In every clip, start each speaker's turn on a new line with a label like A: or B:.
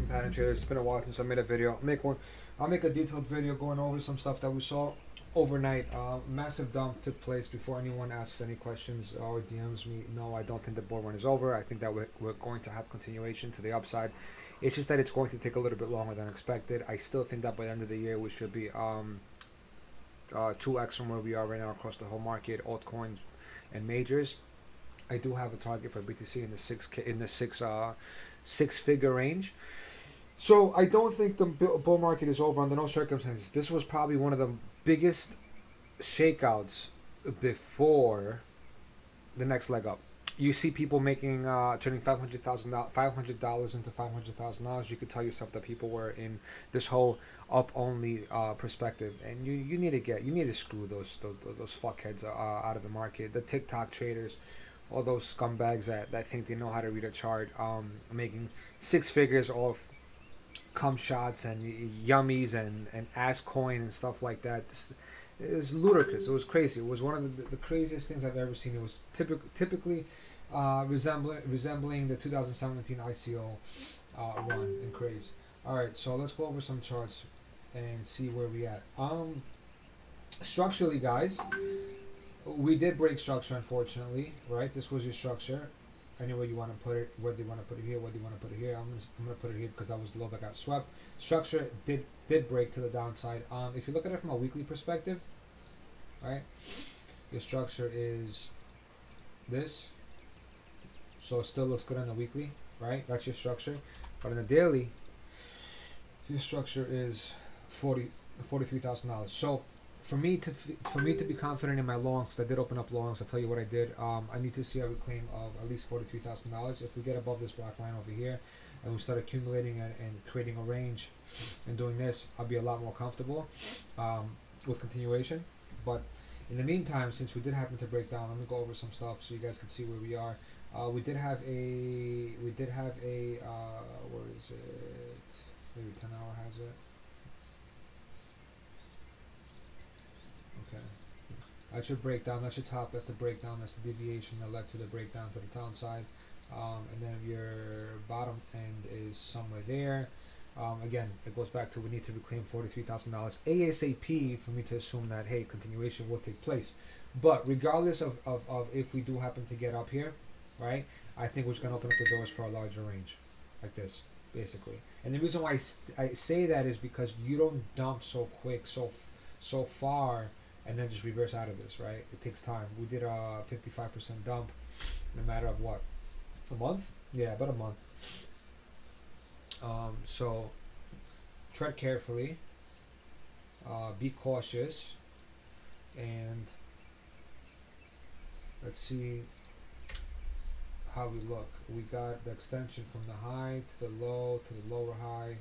A: pattern traders. It's been a while since I made a video. I'll make a detailed video going over some stuff that we saw overnight. Massive dump took place before anyone asks any questions or DMs me. No, I don't think the bull run is over. I think that we're going to have continuation to the upside. It's just that it's going to take a little bit longer than expected. I still think that by the end of the year we should be 2x from where we are right now across the whole market, altcoins and majors. I do have a target for BTC in the six figure range. So I don't think the bull market is over under no circumstances. This was probably one of the biggest shakeouts before the next leg up. You see people making turning $500 into $500,000. You could tell yourself that people were in this whole up only perspective, and you need to screw those fuckheads out of the market. The TikTok traders, all those scumbags that think they know how to read a chart, making six figures off cum shots and yummies and ass coin and stuff like that. It was ludicrous. It was crazy. It was one of the craziest things I've ever seen. It was typically resembling the 2017 ICO run and craze. All right, so let's go over some charts and see where we at. Structurally, guys, we did break structure, unfortunately. Right, this was your structure. Anywhere you want to put it, whether you want to put it here, whether you want to put it here. I'm gonna put it here because that was the low that got swept. Structure did break to the downside. If you look at it from a weekly perspective, right, your structure is this. So it still looks good on the weekly, right? That's your structure. But on the daily, your structure is $43,000. So for me to be confident in my longs, I did open up longs. I'll tell you what I did. I need to see a reclaim of at least $43,000. If we get above this black line over here, and we start accumulating and creating a range, and doing this, I'll be a lot more comfortable with continuation. But in the meantime, since we did happen to break down, let me go over some stuff so you guys can see where we are. We did have a where is it? Maybe 10 hour has it. Okay, that's your breakdown. That's your top. That's the breakdown. That's the deviation that led to the breakdown to the downside. And then your bottom end is somewhere there. Again, it goes back to we need to reclaim $43,000 ASAP for me to assume that, hey, continuation will take place. But regardless of if we do happen to get up here, right, I think we're just going to open up the doors for a larger range like this, basically. And the reason why I say that is because you don't dump so quick, so far, and then just reverse out of this, right? It takes time. We did a 55% dump in a matter of what? A month? Yeah, about a month. So tread carefully, be cautious, and let's see how we look. We got the extension from the high to the low to the lower high.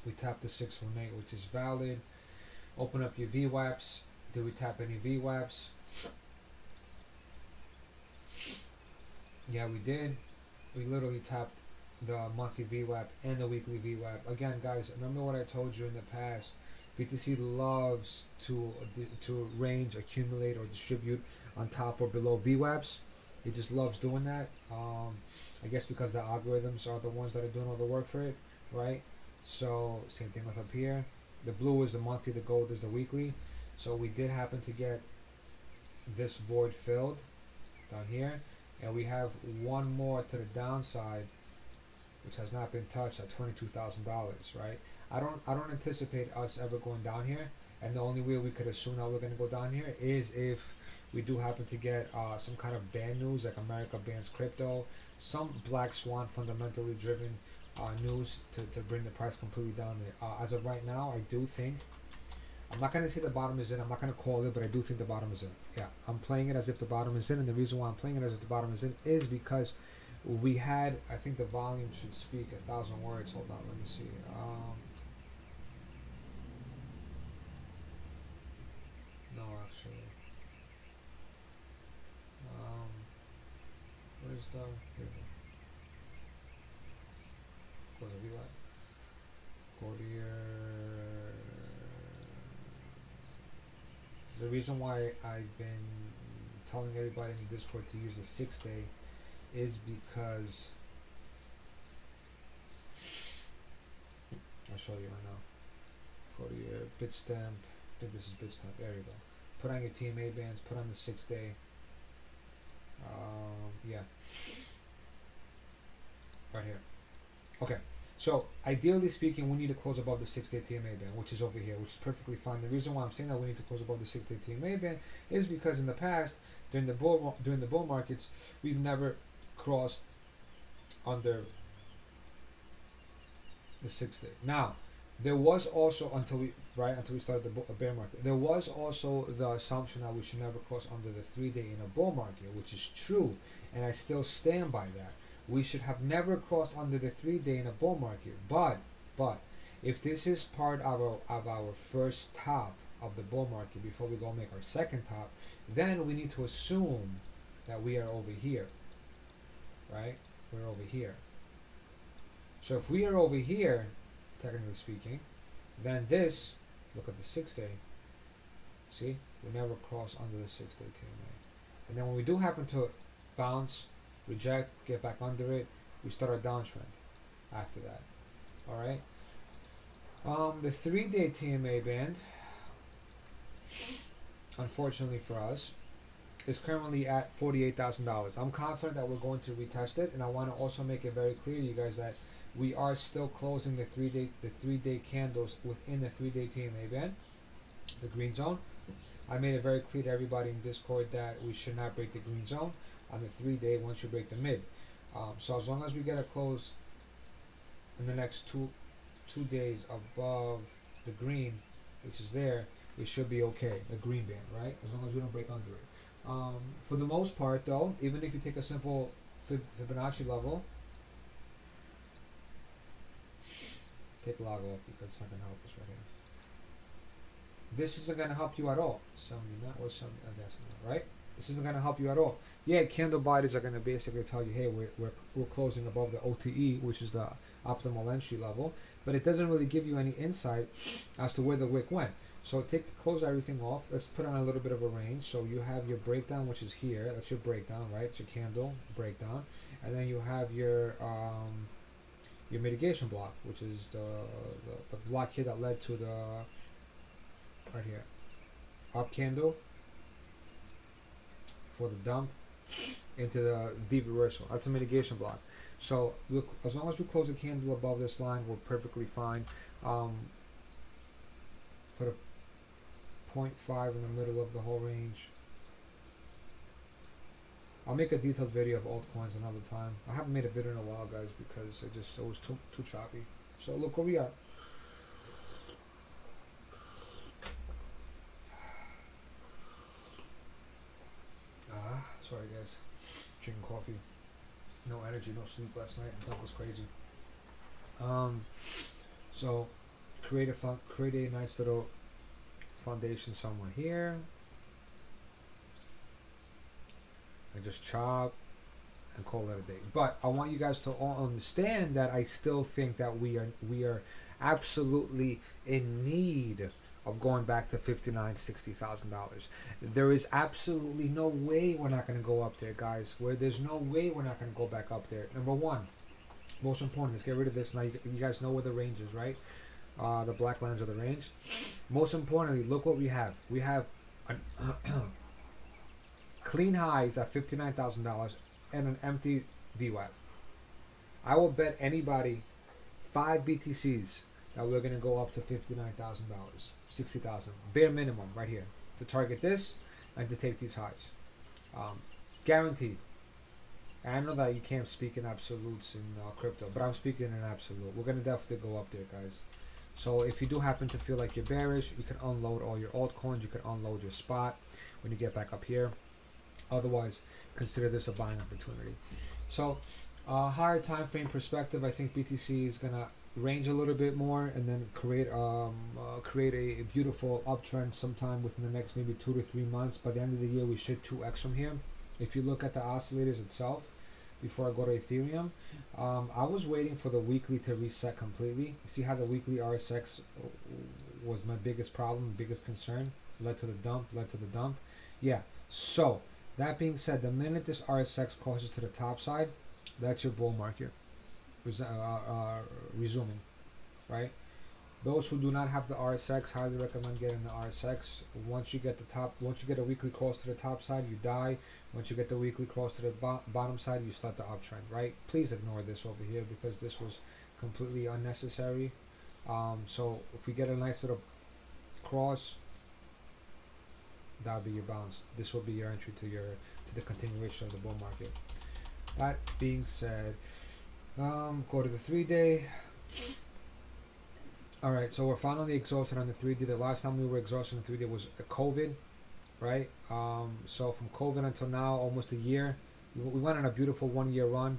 A: We tapped the 618, which is valid. Open up your VWAPs. Did we tap any VWAPs? Yeah, we did. We literally tapped the monthly VWAP and the weekly VWAP. Again, guys, remember what I told you in the past. BTC loves to range, accumulate, or distribute on top or below VWAPs. It just loves doing that. I guess because the algorithms are the ones that are doing all the work for it, right? So same thing with up here. The blue is the monthly, the gold is the weekly. So we did happen to get this void filled down here, and we have one more to the downside, which has not been touched at $22,000, right? I don't anticipate us ever going down here, and the only way we could assume that we're going to go down here is if we do happen to get some kind of ban news, like America bans crypto, some black swan fundamentally driven news to bring the price completely down there. As of right now, I do think, I'm not going to say the bottom is in, I'm not going to call it, but I do think the bottom is in. Yeah, I'm playing it as if the bottom is in, and the reason why I'm playing it as if the bottom is in is because we had, I think the volume should speak 1,000 words. Hold on, let me see. No, actually. Where's the, here we go. Close the VWAP. Go to your, the reason why I've been telling everybody in the Discord to use a 6-day is because show you right now. Go to your Bitstamp. I think this is Bitstamp. There you go. Put on your TMA bands. Put on the 6-day. Yeah. Right here. Okay. So ideally speaking, we need to close above the 6-day TMA band, which is over here, which is perfectly fine. The reason why I'm saying that we need to close above the 6-day TMA band is because in the past, during the bull markets, we've never crossed under the 6-day. Now, there was also until we started the bear market, there was also the assumption that we should never cross under the 3-day in a bull market, which is true, and I still stand by that. We should have never crossed under the 3-day in a bull market. But if this is part of our first top of the bull market before we go make our second top, then we need to assume that we are over here. Right? We're over here. So if we are over here, technically speaking, then this, look at the 6-day, see? We never cross under the 6-day TMA. And then when we do happen to bounce, reject, get back under it, we start our downtrend after that. Alright? The 3-day TMA band, unfortunately for us, is currently at $48,000. I'm confident that we're going to retest it, and I want to also make it very clear to you guys that we are still closing the 3-day candles within the 3-day TMA band, the green zone. I made it very clear to everybody in Discord that we should not break the green zone on the 3-day once you break the mid. So as long as we get a close in the next two days above the green, which is there, it should be okay, the green band, right? As long as we don't break under it. For the most part though, even if you take a simple Fibonacci level, take log off because it's not going to help us right here. This isn't going to help you at all. 79 or 70, I guess, right? This isn't going to help you at all. Yeah, candle bodies are going to basically tell you, hey, we're closing above the OTE, which is the optimal entry level, but it doesn't really give you any insight as to where the wick went. So close everything off. Let's put on a little bit of a range. So you have your breakdown, which is here. That's your breakdown, right? It's your candle breakdown, and then you have your mitigation block, which is the block here that led to the right here up candle for the dump into the V reversal. That's a mitigation block. So as long as we close the candle above this line, we're perfectly fine. Put a 0.5 in the middle of the whole range. I'll make a detailed video of altcoins another time. I haven't made a video in a while, guys, because it was too choppy. So look where we are. Sorry guys. Drinking coffee. No energy, no sleep last night. That was crazy. So create a nice little foundation somewhere here. And just chop and call it a day. But I want you guys to all understand that I still think that we are absolutely in need of going back to $59,000-$60,000. There is absolutely no way we're not going to go up there, guys. There's no way we're not going to go back up there. Number one, most important, let's get rid of this. Now you guys know where the range is, right? The black lines are the range. Most importantly, look what we have. We have an clean highs at $59,000 and an empty VWAP. I will bet anybody 5 BTCs that we're going to go up to $59,000, $60,000, bare minimum right here to target this and to take these highs. Guaranteed. And I know that you can't speak in absolutes in crypto, but I'm speaking in absolute. We're going to definitely go up there, guys. So if you do happen to feel like you're bearish, you can unload all your altcoins. You can unload your spot when you get back up here. Otherwise, consider this a buying opportunity. So higher time frame perspective, I think BTC is going to range a little bit more and then create a beautiful uptrend sometime within the next maybe 2 to 3 months. By the end of the year, we should 2x from here. If you look at the oscillators itself, before I go to Ethereum, I was waiting for the weekly to reset completely. You see how the weekly RSX was my biggest problem, biggest concern, led to the dump. Yeah, so that being said, the minute this RSX crosses to the top side, that's your bull market resuming, right? Those who do not have the RSX, highly recommend getting the RSX. Once you get the top, once you get a weekly cross to the top side, you die. Once you get the weekly cross to the bottom side, you start the uptrend, right? Please ignore this over here because this was completely unnecessary. So if we get a nice little cross, that'll be your bounce. This will be your entry to the continuation of the bull market. That being said, go to the 3-day. All right, so we're finally exhausted on the 3D. The last time we were exhausted on the 3D was COVID, right? So from COVID until now, almost a year, we went on a beautiful 1-year run.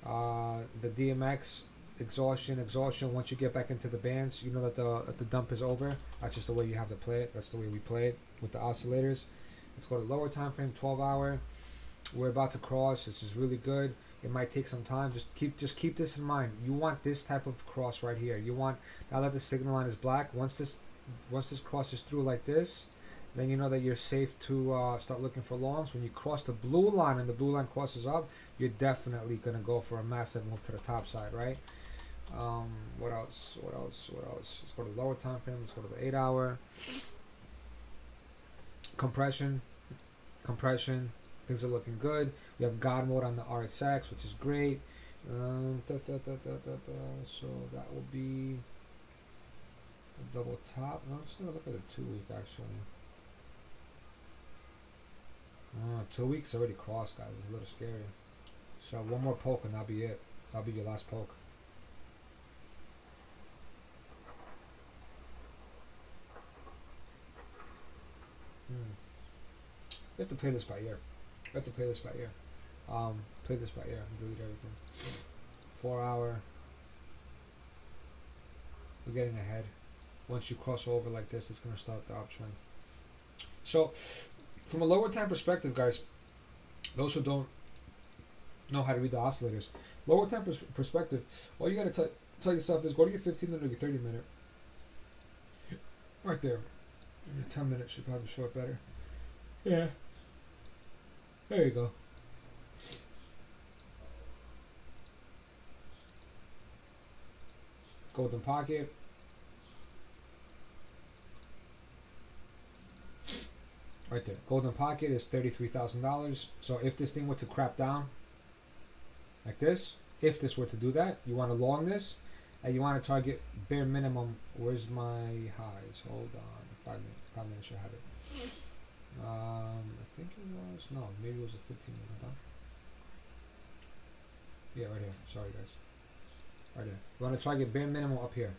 A: The DMX exhaustion. Once you get back into the bands, you know that the dump is over. That's just the way you have to play it. That's the way we play it with the oscillators. Let's go to lower time frame, 12-hour. We're about to cross. This is really good. It might take some time. Just keep this in mind. You want this type of cross right here. You want, now that the signal line is black, once this crosses through like this, then you know that you're safe to start looking for longs. When you cross the blue line and the blue line crosses up, you're definitely gonna go for a massive move to the top side, right? What else? Let's go to the lower time frame. Let's go to the 8-hour. Compression. Things are looking good. We have God mode on the RSX, which is great. So that will be a double top. No, I'm just gonna look at the 2 week actually. 2 weeks already crossed, guys. It's a little scary. So one more poke and that'll be it. That'll be your last poke. You have to play this by ear. Play this by ear. And delete everything. 4-hour. We're getting ahead. Once you cross over like this, it's gonna start the uptrend. So, from a lower time perspective, guys, those who don't know how to read the oscillators, lower time perspective, all you gotta tell yourself is go to your 15 minute or your 30 minute. Right there. Your 10 minutes should probably show it better. Yeah. There you go. Golden pocket. Right there. Golden pocket is $33,000. So if this thing were to crap down like this, if this were to do that, you want to long this and you want to target bare minimum. Where's my highs? Hold on. 5 minutes. 5 minutes should have it. I think it was, no, maybe it was a 15-minute, huh? Yeah, right here. Sorry, guys. Right there. You want to target bare minimum up here.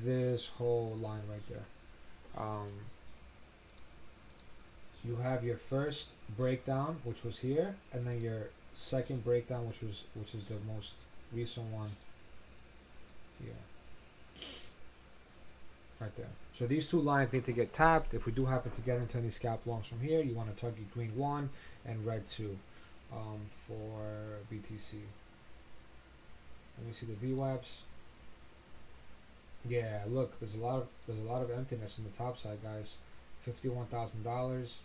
A: This whole line right there. You have your first breakdown, which was here, and then your second breakdown, which is the most recent one here. Right there. So these two lines need to get tapped. If we do happen to get into any scalp longs from here, you want to target green 1 and red 2 for BTC. Let me see the VWAPs. Yeah, look, there's a lot of emptiness in the top side, guys. $51,000,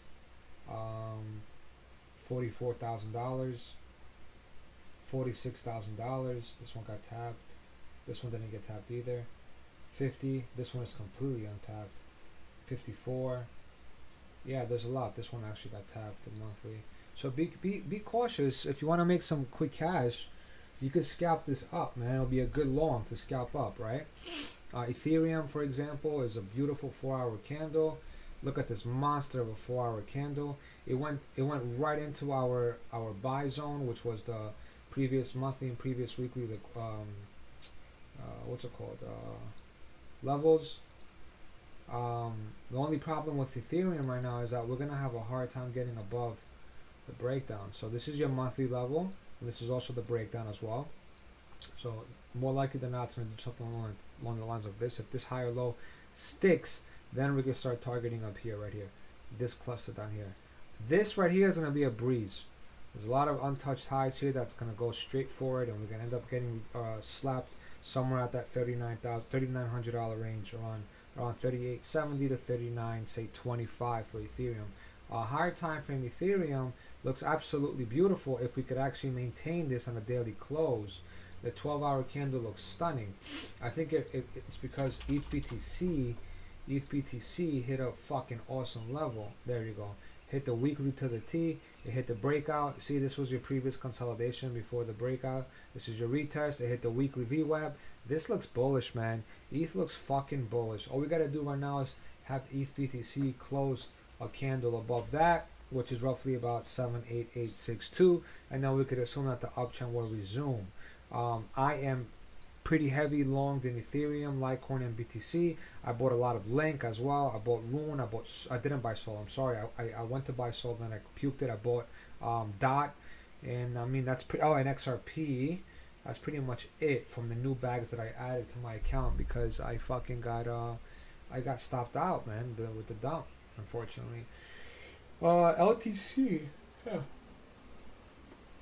A: $44,000, $46,000. This one got tapped. This one didn't get tapped either. 50. This one is completely untapped. 54. Yeah, there's a lot. This one actually got tapped the monthly. So be cautious. If you want to make some quick cash, you could scalp this up, man. It'll be a good long to scalp up, right? Ethereum, for example, is a beautiful 4-hour candle. Look at this monster of a 4-hour candle. It went right into our buy zone, which was the previous monthly and previous weekly. The what's it called? Levels. The only problem with Ethereum right now is that we're gonna have a hard time getting above the breakdown. So this is your monthly level. And this is also the breakdown as well. So more likely than not, it's gonna do something along the lines of this. If this higher low sticks, then we can start targeting up here, right here, this cluster down here. This right here is gonna be a breeze. There's a lot of untouched highs here that's gonna go straight forward, and we're gonna end up getting slapped somewhere at that $3,900 range, around 38.70 to 39, say 25 for Ethereum. Higher time frame Ethereum looks absolutely beautiful if we could actually maintain this on a daily close. The 12-hour candle looks stunning. I think it's because ETH BTC hit a fucking awesome level. There you go. Hit the weekly to the T. It hit the breakout. See, this was your previous consolidation before the breakout. This is your retest. It hit the weekly VWAP. This looks bullish, man. ETH looks fucking bullish. All we gotta do right now is have ETH BTC close a candle above that, which is roughly about 78862, and then we could assume that the uptrend will resume. I am pretty heavy longed in Ethereum, Litecoin, and BTC. I bought a lot of Link as well. I bought Rune. I didn't buy Sol. I'm sorry. I went to buy Sol, then I puked it. I bought Dot, and I mean that's pretty. Oh, and XRP. That's pretty much it from the new bags that I added to my account because I fucking got I got stopped out, man, with the dump, unfortunately. LTC. Yeah.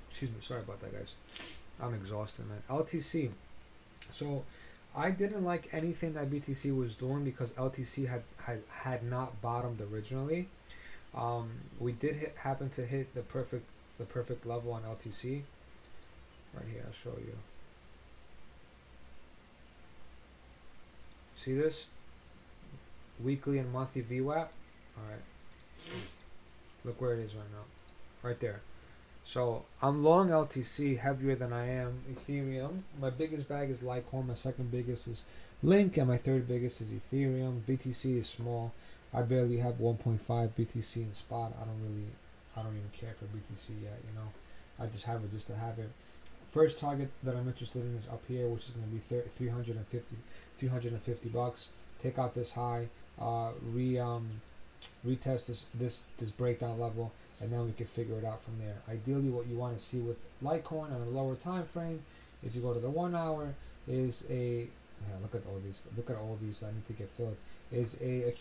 A: Excuse me. Sorry about that, guys. I'm exhausted, man. LTC. So I didn't like anything that BTC was doing because LTC had not bottomed originally. We did happen to hit the perfect level on LTC. Right here, I'll show you. See this? Weekly and monthly VWAP. Alright. Look where it is right now. Right there. So I'm long LTC heavier than I am Ethereum. My biggest bag is Litecoin. My second biggest is Link, and my third biggest is Ethereum. BTC is small. I barely have 1.5 BTC in spot. I don't even care for BTC yet. You know, I just have it just to have it. First target that I'm interested in is up here, which is going to be 350 bucks. Take out this high. Retest this breakdown level, and then we can figure it out from there. Ideally, what you want to see with Litecoin on a lower time frame, if you go to the 1 hour, is look at all these that need to get filled. Is a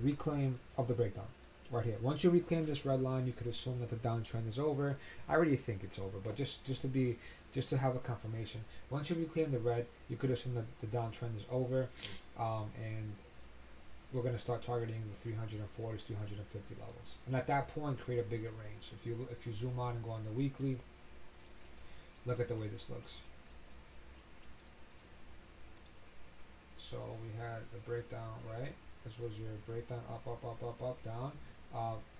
A: reclaim of the breakdown right here. Once you reclaim this red line, you could assume that the downtrend is over. I already think it's over, but just to have a confirmation. Once you reclaim the red, you could assume that the downtrend is over, and we're going to start targeting the 340 to 350 levels, and at that point create a bigger range. If you zoom out and go on the weekly, look at the way this looks. So we had a breakdown, right? This was your breakdown, up, down.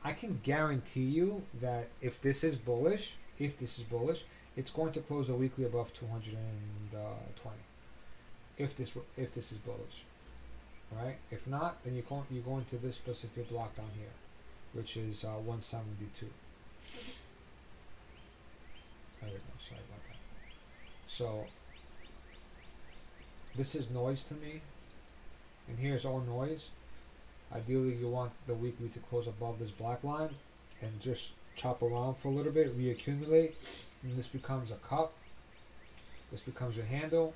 A: I can guarantee you that if this is bullish, it's going to close a weekly above 220. If this is bullish. Right? If not, then you go into this specific block down here, which is 172. There we go. Sorry about that. So this is noise to me, and here's all noise. Ideally, you want the weekly to close above this black line and just chop around for a little bit, reaccumulate, and this becomes a cup. This becomes your handle.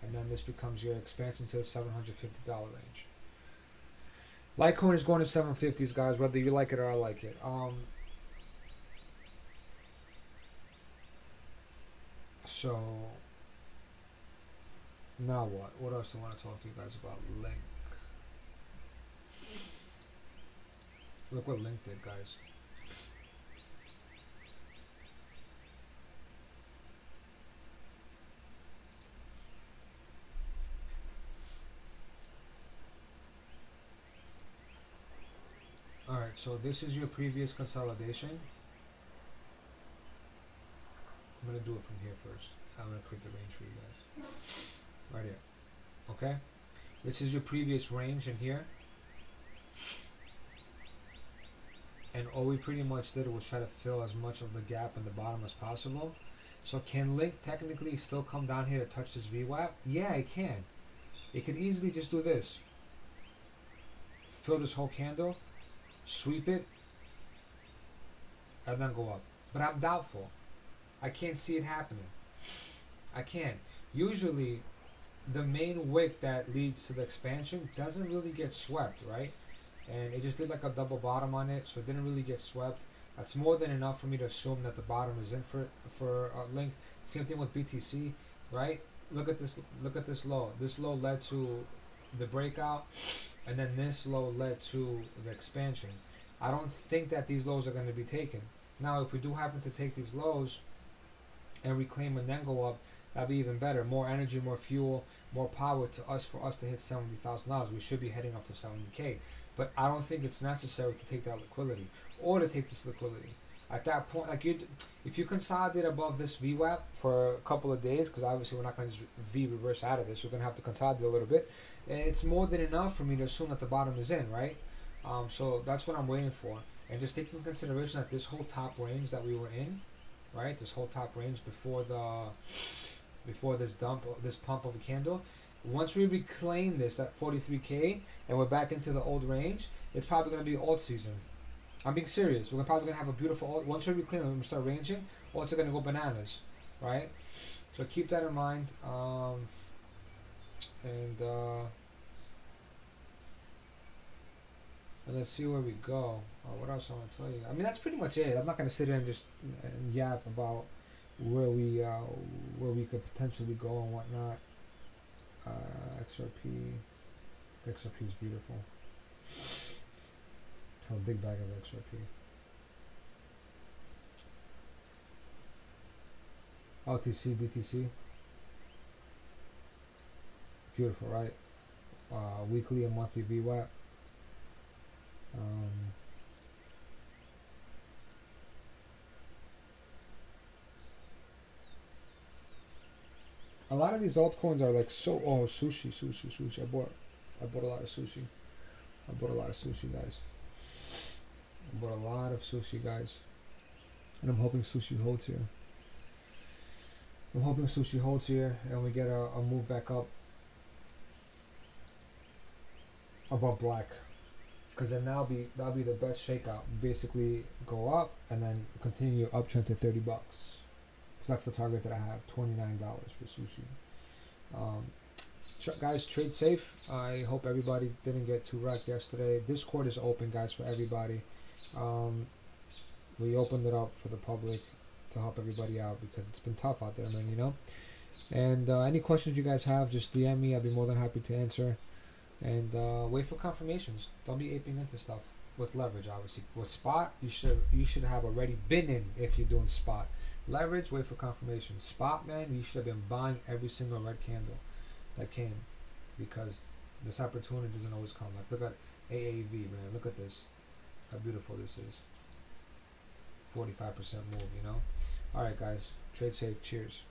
A: And then this becomes your expansion to the $750 range. Litecoin is going to 750s, guys, whether you like it or I like it. So now what? What else do I want to talk to you guys about? Link. Look what Link did, guys. Alright, so this is your previous consolidation. I'm going to do it from here first. I'm going to create the range for you guys. Right here. Okay? This is your previous range in here. And all we pretty much did was try to fill as much of the gap in the bottom as possible. So can Link technically still come down here to touch this VWAP? Yeah, it can. It could easily just do this. Fill this whole candle. Sweep it, and then go up. But I'm doubtful. I can't see it happening. I can't. Usually, the main wick that leads to the expansion doesn't really get swept, right? And it just did like a double bottom on it, so it didn't really get swept. That's more than enough for me to assume that the bottom is in for Link. Same thing with BTC, right? Look at this. Look at this low. This low led to the breakout, and then this low led to the expansion. I don't think that these lows are going to be taken. Now, if we do happen to take these lows, and reclaim and then go up, that'd be even better. More energy, more fuel, more power to us for us to hit $70,000. We should be heading up to 70K. But I don't think it's necessary to take that liquidity or to take this liquidity. At that point, like if you consolidate above this VWAP for a couple of days, because obviously we're not going to just V reverse out of this, we're going to have to consolidate a little bit. It's more than enough for me to assume that the bottom is in, right? So that's what I'm waiting for. And just taking into consideration that this whole top range that we were in, right? This whole top range before this pump of a candle. Once we reclaim this at 43K and we're back into the old range, it's probably going to be alt season. I'm being serious. We're probably going to have a beautiful alt. Once we reclaim it and we start ranging, alts are going to go bananas, right? So keep that in mind. And let's see where we go. What else I want to tell you? I mean, that's pretty much it. I'm not going to sit here and just yap about where we could potentially go and whatnot. XRP is beautiful. Have a big bag of XRP. LTC, BTC. Beautiful, right? Weekly and monthly VWAP. A lot of these altcoins are like sushi. I bought a lot of sushi. Guys. I bought a lot of sushi, guys. And I'm hoping sushi holds here. And we get a move back up above black. Because then that'll be the best shakeout. Basically go up and then continue your uptrend to $30. Because that's the target that I have, $29 for sushi. Guys, trade safe. I hope everybody didn't get too wrecked yesterday. Discord is open, guys, for everybody. We opened it up for the public to help everybody out because it's been tough out there, man, you know. And any questions you guys have, just DM me. I'll be more than happy to answer. And wait for confirmations. Don't be aping into stuff with leverage, obviously. With spot, you should have already been in if you're doing spot. Leverage, wait for confirmation. Spot, man, you should have been buying every single red candle that came, because this opportunity doesn't always come. Like, look at AAV, man. Look at this. How beautiful this is. 45% move, you know. All right, guys. Trade safe. Cheers.